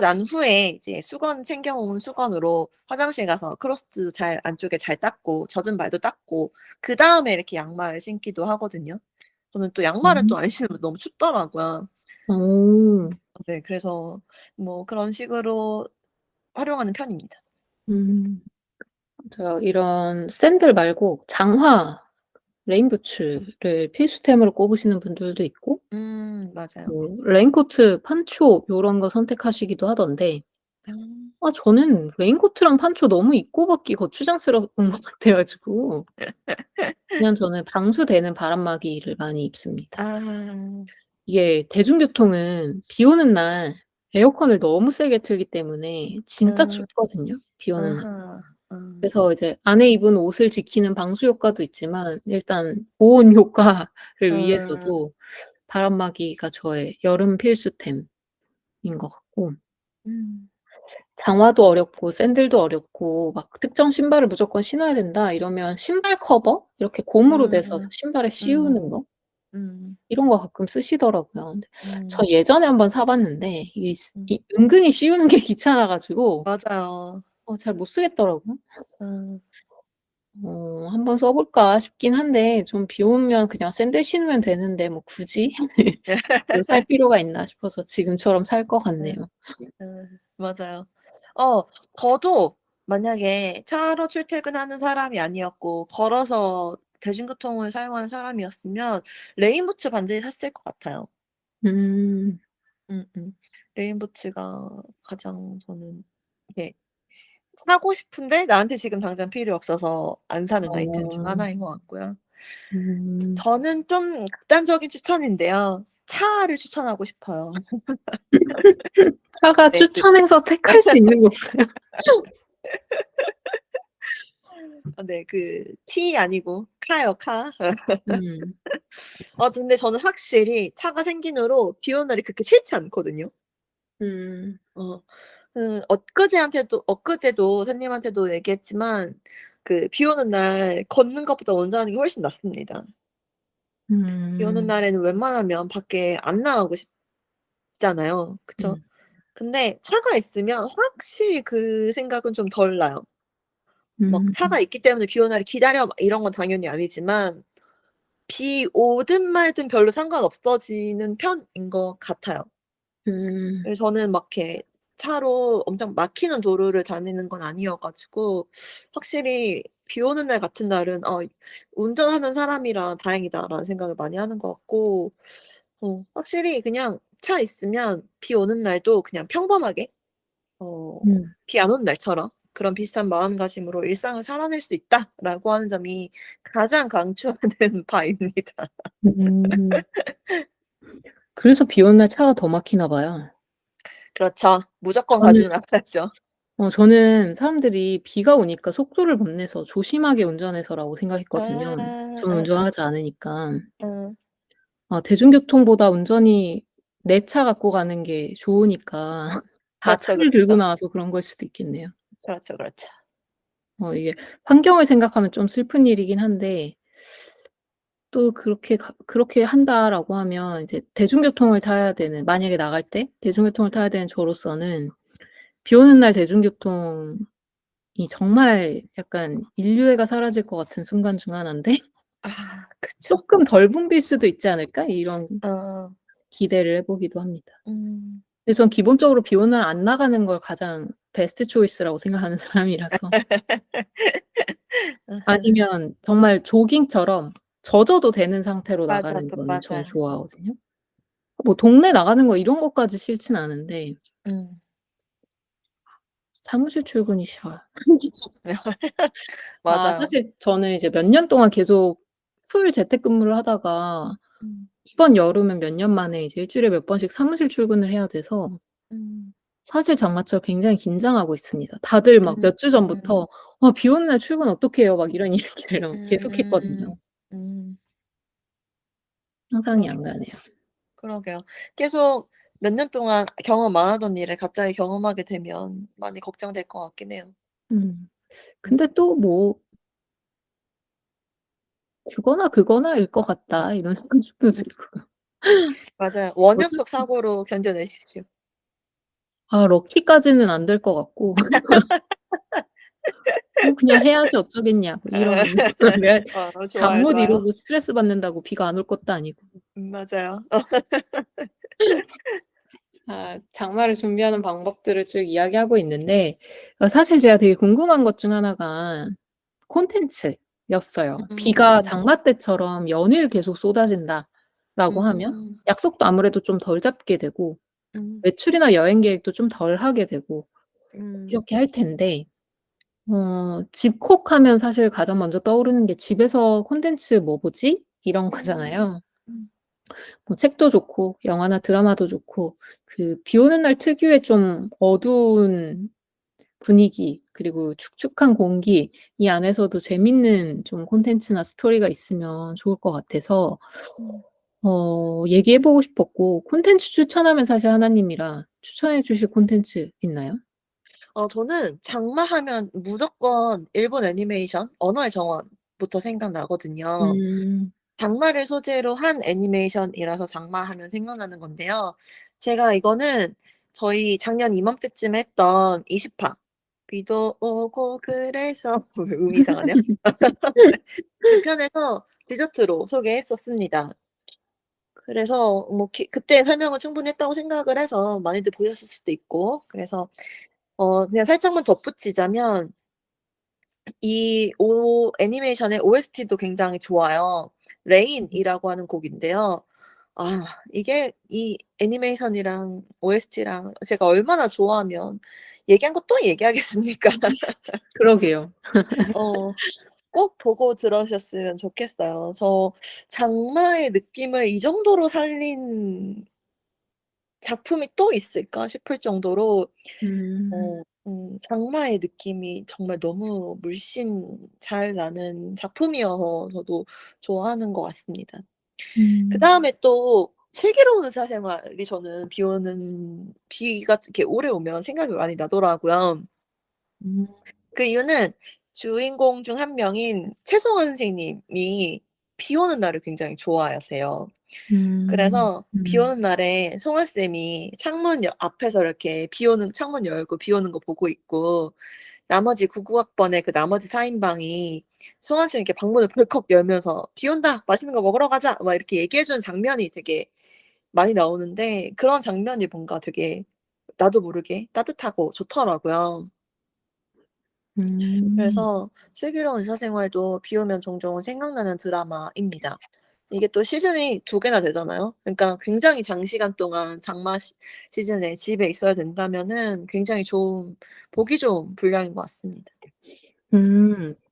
난 후에 이제 수건 챙겨 온 수건으로 화장실 가서 크록스 잘 안쪽에 잘 닦고 젖은 발도 닦고 그다음에 이렇게 양말 신기도 하거든요. 저는 또 양말은 또 음. 안 신으면 너무 춥더라고요. 어. 네. 그래서 뭐 그런 식으로 활용하는 편입니다. 음. 맞아요. 이런 샌들 말고 장화, 레인부츠를 필수템으로 꼽으시는 분들도 있고 맞아요. 뭐 레인코트, 판초 요런 거 선택하시기도 하던데 음. 저는 레인코트랑 판초 너무 입고 벗기 거추장스러운 것 같아 가지고 그냥 저는 방수되는 바람막이를 많이 입습니다. 아. 이게 대중교통은 비 오는 날 에어컨을 너무 세게 틀기 때문에 진짜 음. 춥거든요, 비 오는 날. 아하. 그래서 이제 안에 입은 옷을 지키는 방수 효과도 있지만 일단 보온 효과를 아. 위해서도 바람막이가 저의 여름 필수템인 것 같고 음. 장화도 어렵고 샌들도 어렵고 막 '특정 신발을 무조건 신어야 된다.' 이러면 신발 커버 이렇게 고무로 돼서 음. 신발에 음. 씌우는 거 음. 이런 거 가끔 쓰시더라고요. 근데 저 음. 예전에 한번 사 봤는데 이게 음. 은근히 씌우는 게 귀찮아 가지고 맞아요. 잘 못 쓰겠더라고요. 음. 한번 써 볼까 싶긴 한데 좀 비 오면 그냥 샌들 신으면 되는데 뭐 굳이 그걸 살 필요가 있나 싶어서 지금처럼 살 것 같네요. 네. 맞아요. 어 저도 만약에 차로 출퇴근하는 사람이 아니었고 걸어서 대중교통을 사용하는 사람이었으면 레인부츠 반드시 샀을 것 같아요. 음. 레인부츠가 가장 저는 이게 사고 싶은데 나한테 지금 당장 필요 없어서 안 사는 아이템 중 어. 하나인 것 같고요. 음. 저는 좀 극단적인 추천인데요. 차를 추천하고 싶어요. 차가 네. 추천해서 택할 수 있는 건가요? 네. T 아니고 카요, 카. 음. 근데 저는 확실히 차가 생긴 후로 비 오는 날이 그렇게 싫지 않거든요. 음. 어. 엊그제도 선생님한테도 얘기했지만 비 오는 날 걷는 것보다 운전하는 게 훨씬 낫습니다. 비 오는 음. 날에는 웬만하면 밖에 안 나가고 싶잖아요. 그쵸? 음. 근데 차가 있으면 확실히 그 생각은 좀 덜 나요. 막 음. 차가 있기 때문에 비 오는 날을 기다려 막 이런 건 당연히 아니지만 비 오든 말든 별로 상관없어지는 편인 것 같아요. 음. 그래서 저는 막 이렇게 차로 엄청 막히는 도로를 다니는 건 아니어 가지고 확실히 비 오는 날 같은 날은 '운전하는 사람이라 다행이다.'라는 생각을 많이 하는 것 같고 확실히 그냥 차 있으면 비 오는 날도 그냥 평범하게 어 음. 비 안 오는 날처럼 그런 비슷한 마음가짐으로 '일상을 살아낼 수 있다.'라고 하는 점이 가장 강추하는 바입니다. 음. 그래서 비 오는 날 차가 더 막히나 봐요. 그렇죠. 무조건 저는 가지고 나가야죠. 저는 사람들이 비가 오니까 속도를 못 내서 조심하게 운전해서라고 아. 생각했거든요. 저는 아아. 운전하지 않으니까. 음. 대중교통보다 운전이 내 차 갖고 가는 게 좋으니까 다 그렇죠, 차를 들고 그렇죠. 나와서 그런 걸 수도 있겠네요. 그렇죠, 그렇죠. 이게 환경을 생각하면 좀 슬픈 일이긴 한데 또 그렇게 한다라고 하면 이제 대중교통을 타야 되는 만약에 나갈 때 대중교통을 타야 되는 저로서는 비 오는 날 대중교통이 정말 약간 인류애가 사라질 것 같은 순간 중 하나인데 아 그쵸. '쪼끔 덜 붐빌 수도 있지 않을까?' 이런 어. 기대를 해 보기도 합니다. 음. 근데 전 기본적으로 비 오는 날 안 나가는 걸 가장 베스트 초이스라고 생각하는 사람이라서 아하. 아니면 정말 조깅처럼 젖어도 되는 상태로 맞아. 나가는 거는 저는 맞아요. 좋아하거든요. 뭐 동네 나가는 거 이런 것까지 싫진 않은데 음. 사무실 출근이 싫어요. 맞아요. 사실 저는 이제 몇 년 동안 계속 풀 재택근무를 하다가 음. 이번 여름은 몇 년 만에 이제 일 주일에 몇 번씩 사무실 출근을 해야 돼서 음. 사실 장마철 굉장히 긴장하고 있습니다. 다들 막 음. 몇 주 전부터 비 오는 날 출근 어떡해요?" 막 이런 얘기를 계속 음. 했거든요. 음. 상상이 안 그러게요. 가네요. 그러게요. 계속 몇 년 동안 경험 안 하던 일을 갑자기 경험하게 되면 많이 걱정될 것 같긴 해요. 음. 음. 근데 또 뭐 '그거나 그거나.'일 것 같다 이런 생각도 음. 들고. 맞아요. 원형적 어쨌든 사고로 견뎌내십시오. 럭키까지는 안 될 것 같고 그냥 해야지 어쩌겠냐 뭐 이런 내가 잠 좋아요, 못 좋아요. 이루고 스트레스 받는다고 비가 안 올 것도 아니고. 맞아요. 장마를 준비하는 방법들을 쭉 이야기하고 있는데 사실 제가 되게 궁금한 것 중 하나가 콘텐츠였어요. 비가 음. 장마 때처럼 연일 계속 쏟아진다라고 하면 음. 약속도 아무래도 좀 덜 잡게 되고 음. 외출이나 여행 계획도 좀 덜 하게 되고 음. 이렇게 할 텐데 집콕하면 사실 가장 먼저 떠오르는 게 '집에서 콘텐츠 뭐 보지?' 이런 음. 거잖아요. 음. 뭐 책도 좋고 영화나 드라마도 좋고 그 비 오는 날 특유의 좀 어두운 분위기 그리고 축축한 공기 이 안에서도 재밌는 좀 콘텐츠나 스토리가 있으면 좋을 것 같아서 음. 얘기해 보고 싶었고 콘텐츠 추천하면 사실 하나님이라 추천해 주실 콘텐츠 있나요? 저는 장마하면 무조건 일본 애니메이션 언어의 정원부터 생각나거든요. 음. 장마를 소재로 한 애니메이션이라서 장마하면 생각나는 건데요. 제가 이거는 저희 작년 이맘때쯤에 했던 20화 비도 오고 그래서 왜 음이 이상하냐? 네. 그 편에서 디저트로 소개했었습니다. 그래서 뭐 그때 설명을 충분히 했다고 생각을 해서 많이들 보셨을 수도 있고 그래서 그냥 살짝만 덧붙이자면 이 애니메이션의 OST도 굉장히 좋아요. 레인이라고 하는 곡인데요. 이게 이 애니메이션이랑 OST랑 제가 얼마나 좋아하면 얘기한 거 또 얘기하겠습니까? 그러게요. 어 꼭 보고 들으셨으면 좋겠어요. 저 장마의 느낌을 이 정도로 살린 작품이 또 있을까 싶을 정도로 음. 장마의 느낌이 정말 너무 물씬 잘 나는 작품이어서 저도 좋아하는 것 같습니다. 음. 그다음에 또 슬기로운 의사생활이 저는 비가 이렇게 오래 오면 생각이 많이 나더라고요. 음. 그 이유는 주인공 중 한 명인 최송원 선생님이 비 오는 날을 굉장히 좋아하세요. 음. 그래서 비 음. 오는 날에 송원 쌤이 창문 앞에서 이렇게 비 오는 창문 열고 비 오는 거 보고 있고 나머지 99학번의 그 나머지 4인방이 송원 쌤이 이렇게 방문을 벌컥 열면서 "비 온다. 맛있는 거 먹으러 가자." 막 이렇게 얘기해 주는 장면이 되게 많이 나오는데 그런 장면이 뭔가 되게 나도 모르게 따뜻하고 좋더라고요. 음. 그래서 슬기로운 의사생활도 비 오면 종종 생각나는 드라마입니다. 이게 또 시즌이 2개나 되잖아요. 그러니까 굉장히 장시간 동안 장마 시즌에 집에 있어야 된다면은 굉장히 보기 좋은 분량인 것 같습니다.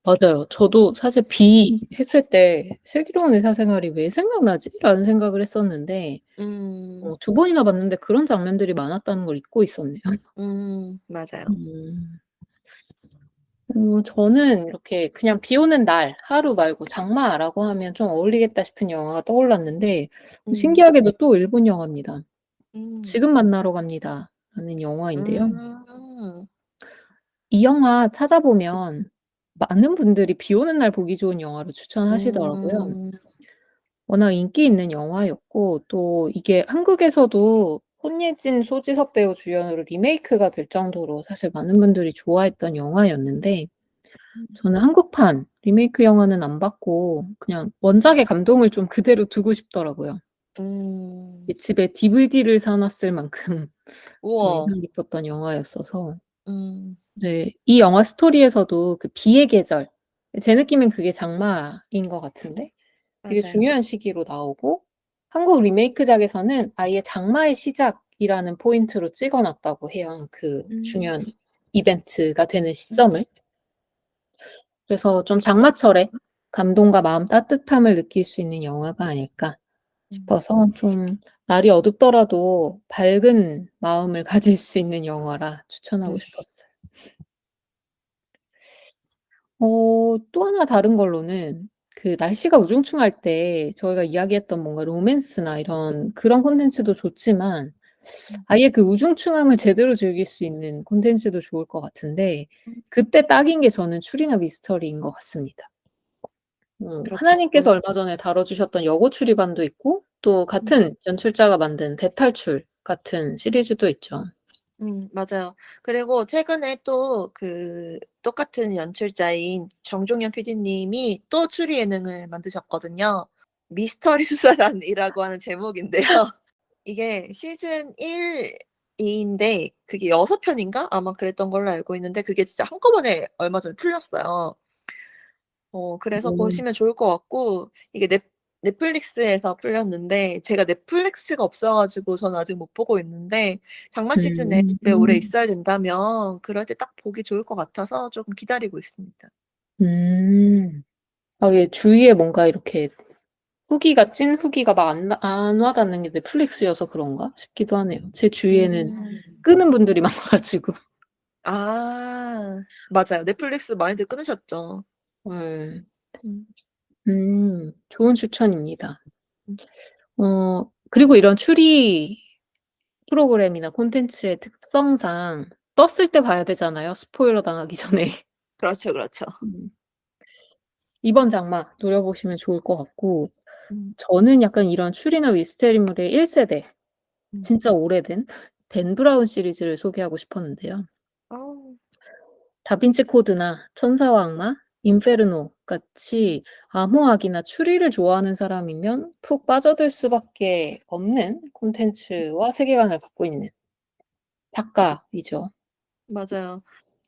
맞아요. 저도 사실 비 했을 때 '슬기로운 의사생활이 왜 생각나지?'라는 생각을 했었는데 2 번이나 봤는데 그런 장면들이 많았다는 걸 잊고 있었네요. 맞아요. 음. 저는 이렇게 그냥 비 오는 날 하루 말고 장마라고 하면 좀 어울리겠다 싶은 영화가 떠올랐는데 음. 신기하게도 또 일본 영화입니다. 음. 지금 만나러 갑니다라는 영화인데요. 음. 이 영화 찾아보면 많은 분들이 비 오는 날 보기 좋은 영화로 추천하시더라고요. 음. 워낙 인기 있는 영화였고 또 이게 한국에서도 손예진, 소지섭 배우 주연으로 리메이크가 될 정도로 사실 많은 분들이 좋아했던 영화였는데 저는 한국판 리메이크 영화는 안 봤고 그냥 원작의 감동을 좀 그대로 두고 싶더라고요. 음. 이 집에 DVD를 사 놨을 만큼 좀 우와. 인상 깊었던 영화였어서 음. 네 이 영화 스토리에서도 그 비의 계절 제 느낌엔 그게 장마인 것 같은데 되게 맞아요. 중요한 시기로 나오고 한국 리메이크작에서는 아예 장마의 시작이라는 포인트로 찍어 놨다고 해요, 그 음. 중요한 이벤트가 되는 음. 시점을. 그래서 좀 장마철에 감동과 마음 따뜻함을 느낄 수 있는 영화가 아닐까 음. 싶어서 좀 날이 어둡더라도 밝은 마음을 가질 수 있는 영화라 추천하고 음. 싶었어요. 또 하나 다른 걸로는 그 날씨가 우중충할 때 저희가 이야기했던 뭔가 로맨스나 이런 그런 콘텐츠도 좋지만 음. 아예 그 우중충함을 제대로 즐길 수 있는 콘텐츠도 좋을 것 같은데 음. 그때 딱인 게 저는 추리나 미스터리인 것 같습니다. 그렇죠. 하나님께서 얼마 전에 다뤄 주셨던 여고 추리반도 있고 또 음. 같은 연출자가 만든 대탈출 같은 시리즈도 있죠. 맞아요. 그리고 최근에 또 그 똑같은 연출자인 정종현 PD님이 또 추리 예능을 만드셨거든요. 미스터리 수사단이라고 하는 제목인데요. 이게 시즌 1 인데 그게 6 편인가 아마 그랬던 걸로 알고 있는데 그게 진짜 한꺼번에 얼마 전에 풀렸어요. 그래서 음. 보시면 좋을 것 같고 이게 넷플릭스에서 풀렸는데 제가 넷플릭스가 없어 가지고 저는 아직 못 보고 있는데 장마 시즌에 집에 오래 음. 있어야 된다면 그럴 때 딱 보기 좋을 것 같아서 쪼금 기다리고 있습니다. 음. 아 예 주위에 뭔가 이렇게 후기가 찐 후기가 막 안 와 닿는 게 넷플릭스여서 그런가 싶기도 하네요. 제 주위에는 음. 끄는 분들이 많아 가지고. 아. 맞아요. 넷플릭스 많이들 끊으셨죠. 예. 음. 좋은 추천입니다. 음. 그리고 이런 추리 프로그램이나 콘텐츠의 특성상 떴을 때 봐야 되잖아요, 스포일러 당하기 전에. 그렇죠, 그렇죠. 음. 이번 장마 노려보시면 좋을 것 같고 음. 저는 약간 이런 추리나 미스테리물의 1 세대 음. 진짜 오래된 댄 브라운 시리즈를 소개하고 싶었는데요. 어. 다빈치 코드나 천사와 악마, 인페르노 음. 같이 암호학이나 추리를 좋아하는 사람이면 푹 빠져들 수밖에 없는 콘텐츠와 세계관을 갖고 있는 작가이죠. 맞아요.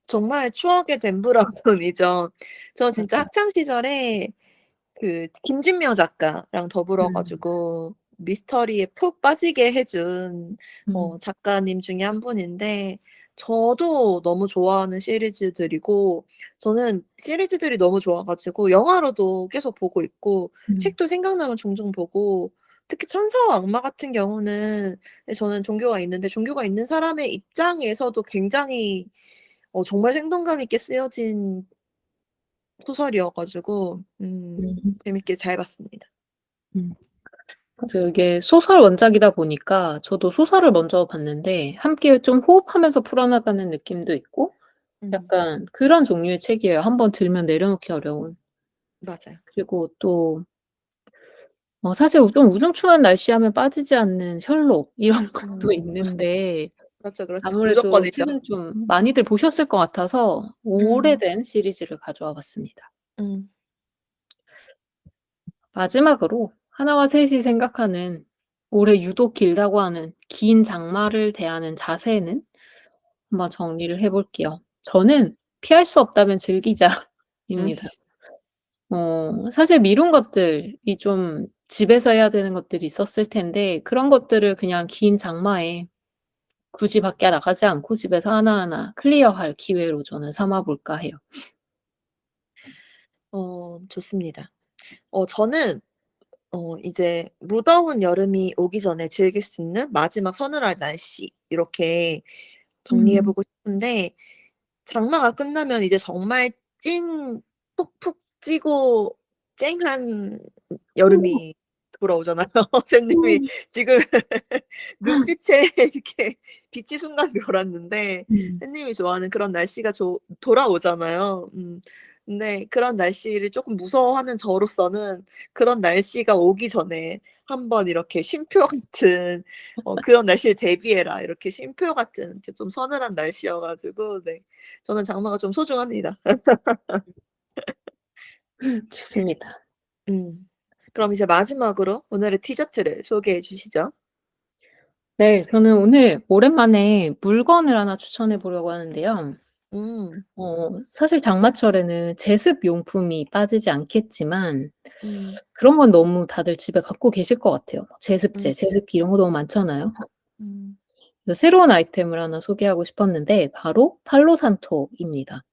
정말 추억의 댄 브라운이죠. 저 진짜 맞아요. 학창 시절에 그 김진명 작가랑 더불어 음. 가지고 미스터리에 푹 빠지게 해준 음. 작가님 중에 한 분인데 저도 너무 좋아하는 시리즈들이고 저는 시리즈들이 너무 좋아 가지고 영화로도 계속 보고 있고 음. 책도 생각나면 종종 보고 특히 천사와 악마 같은 경우는 저는 종교가 있는데 종교가 있는 사람의 입장에서도 굉장히 정말 생동감 있게 쓰여진 소설이어 가지고 음. 재밌게 잘 봤습니다. 음. 맞아요. 이게 소설 원작이다 보니까 저도 소설을 먼저 봤는데 함께 좀 호흡하면서 풀어나가는 느낌도 있고 음. 약간 그런 종류의 책이에요. 한번 들면 내려놓기 어려운. 맞아요. 그리고 또 사실 좀 우중충한 날씨 하면 빠지지 않는 셜록 이런 것도 음. 있는데 그렇죠, 그렇죠. 아무래도 무조건이죠. 최근 좀 많이들 보셨을 것 같아서 음. 오래된 시리즈를 가져와 봤습니다. 음. 마지막으로 하나와 셋이 생각하는 올해 유독 길다고 하는 긴 장마를 대하는 자세는 한번 정리를 해 볼게요. 저는 '피할 수 없다면 음. 즐기자.'입니다. 사실 미룬 것들이 좀 집에서 해야 되는 것들이 있었을 텐데 그런 것들을 그냥 긴 장마에 굳이 밖에 나가지 않고 집에서 하나하나 클리어할 기회로 저는 삼아 볼까 해요. 좋습니다. 저는 이제 무더운 여름이 오기 전에 즐길 수 있는 마지막 서늘한 날씨 이렇게 정리해 음. 보고 싶은데 장마가 끝나면 이제 정말 찐 푹푹 찌고 쨍한 음. 여름이 돌아오잖아요. 샘님이 음. 지금 눈빛에 이렇게 빛이 순간 돌았는데 음. 샘님이 좋아하는 그런 날씨가 돌아오잖아요. 근데 그런 날씨를 쪼끔 무서워하는 저로서는 그런 날씨가 오기 전에 한번 이렇게 쉼표 같은 "그런 날씨를 대비해라." 이렇게 쉼표 같은 이제 좀 서늘한 날씨여 가지고 네 저는 장마가 좀 소중합니다. 좋습니다. 음. 그럼 이제 마지막으로 오늘의 디저트를 소개해 주시죠. 네. 저는 오늘 오랜만에 물건을 하나 추천해 보려고 하는데요. 음. 사실 장마철에는 제습 용품이 빠지지 않겠지만 음. 그런 건 너무 다들 집에 갖고 계실 것 같아요. 뭐 음. 제습제, 제습기 이런 거 너무 많잖아요. 음. 그래서 새로운 아이템을 하나 소개하고 싶었는데 바로 팔로산토입니다.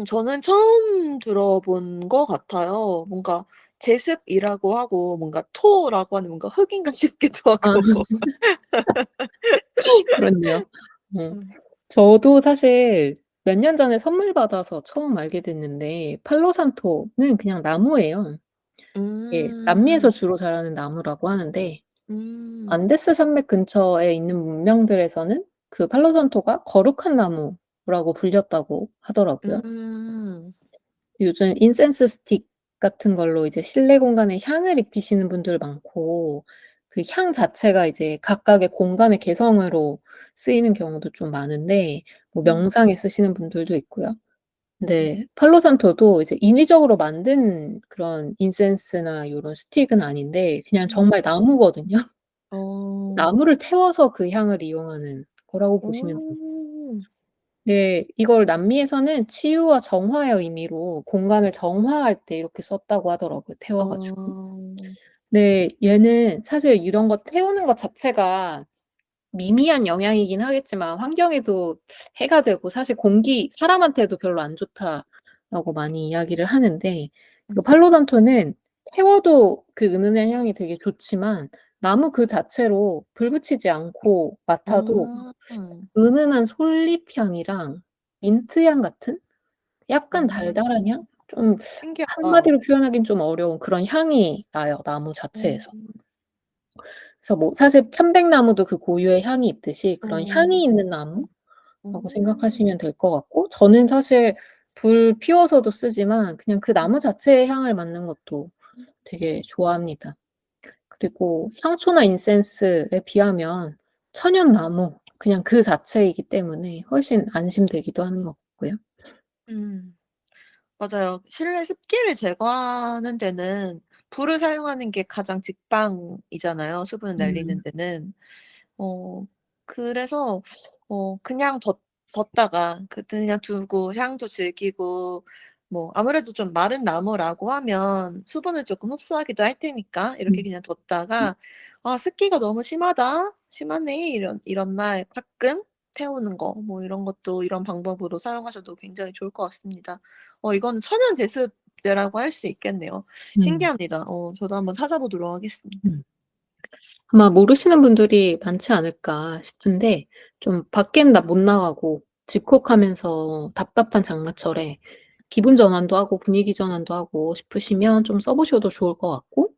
저는 처음 들어본 것 같아요. 뭔가 제습이라고 하고 뭔가 토라고 하면 뭔가 흙인가 싶기도 아 하고. 그렇네요. 어. 음. 저도 사실 몇 년 전에 선물 받아서 처음 알게 됐는데 팔로산토는 그냥 나무예요. 이게 남미에서 음. 주로 자라는 나무라고 하는데 음. 안데스 산맥 근처에 있는 문명들에서는 그 팔로산토가 거룩한 나무라고 불렸다고 하더라고요. 음. 요즘 인센스 스틱 같은 걸로 이제 실내 공간에 향을 입히시는 분들 많고 그 향 자체가 이제 각각의 공간의 개성으로 쓰이는 경우도 좀 많은데 뭐 음. 명상에 쓰시는 분들도 있고요. 근데 팔로산토도 이제 인위적으로 만든 그런 인센스나 요런 스틱은 아닌데 그냥 음. 정말 나무거든요. 어. 나무를 태워서 그 향을 이용하는 거라고 보시면 돼요. 오. 네. 이걸 남미에서는 치유와 정화의 의미로 공간을 정화할 때 이렇게 썼다고 하더라고요, 태워 가지고. 어. 네. 얘는 사실 이런 거 태우는 것 자체가 미미한 영향이긴 하겠지만 환경에도 해가 되고 사실 공기 사람한테도 별로 안 좋다라고 많이 이야기를 하는데 그 음. 팔로단토는 태워도 그 은은한 향이 되게 좋지만 나무 그 자체로 불 붙이지 않고 맡아도 음. 은은한 솔잎향이랑 민트향 같은 약간 어. 달달한 향? 좀 신기하다. 한마디로 표현하긴 좀 어려운 그런 향이 나요, 나무 자체에서. 음. 그래서 뭐 사실 편백나무도 그 고유의 향이 있듯이 그런 어. 향이 있는 나무라고 음. 생각하시면 될 것 같고 저는 사실 불 피워서도 쓰지만 그냥 그 나무 자체의 향을 맡는 것도 되게 좋아합니다. 그리고 향초나 인센스에 비하면 천연나무 그냥 그 자체이기 때문에 훨씬 안심되기도 하는 것 같고요. 음. 맞아요. 실내 습기를 제거하는 데는 불을 사용하는 게 가장 직방이잖아요, 수분을 날리는 음. 데는. 어 그래서 그냥 뒀다가 그냥 두고 향도 즐기고 뭐 아무래도 좀 마른 나무라고 하면 수분을 쪼끔 흡수하기도 할 테니까 이렇게 음. 그냥 뒀다가 '아 습기가 너무 심하다. 심하네.' 이런 날 가끔 태우는 거 뭐 이런 것도 이런 방법으로 사용하셔도 굉장히 좋을 것 같습니다. 이거는 천연 제습제라고 할 수 있겠네요. 음. 신기합니다. 저도 한번 찾아보도록 하겠습니다. 음. 아마 모르시는 분들이 많지 않을까 싶은데 좀 밖엔 못 나가고 집콕하면서 답답한 장마철에 기분 전환도 하고 분위기 전환도 하고 싶으시면 좀 써 보셔도 좋을 것 같고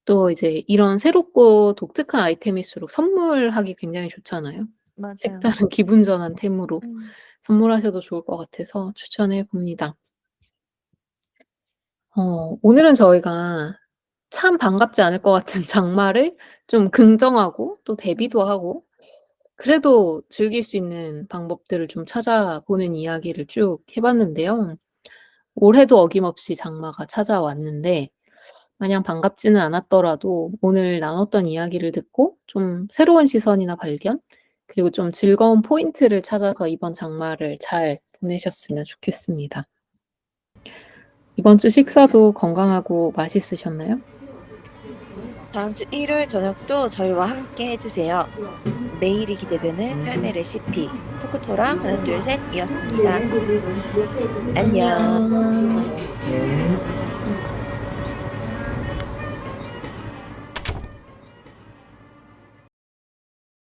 또 이제 이런 새롭고 독특한 아이템일수록 선물하기 굉장히 좋잖아요. 맞아요. 색다른 기분 전환템으로 음. 선물하셔도 좋을 것 같아서 추천해 봅니다. 오늘은 저희가 참 반갑지 않을 것 같은 장마를 좀 긍정하고 또 대비도 하고 그래도 즐길 수 있는 방법들을 좀 찾아보는 이야기를 쭉 해 봤는데요. 올해도 어김없이 장마가 찾아왔는데 마냥 반갑지는 않았더라도 오늘 나눴던 이야기를 듣고 좀 새로운 시선이나 발견 그리고 좀 즐거운 포인트를 찾아서 이번 장마를 잘 보내셨으면 좋겠습니다. 이번 주 식사도 건강하고 맛있으셨나요? 다음 주 일요일 저녁도 저희와 함께 해주세요. 매일이 기대되는 삶의 레시피 토크토랑 하나 둘 셋이었습니다. 안녕. 안녕.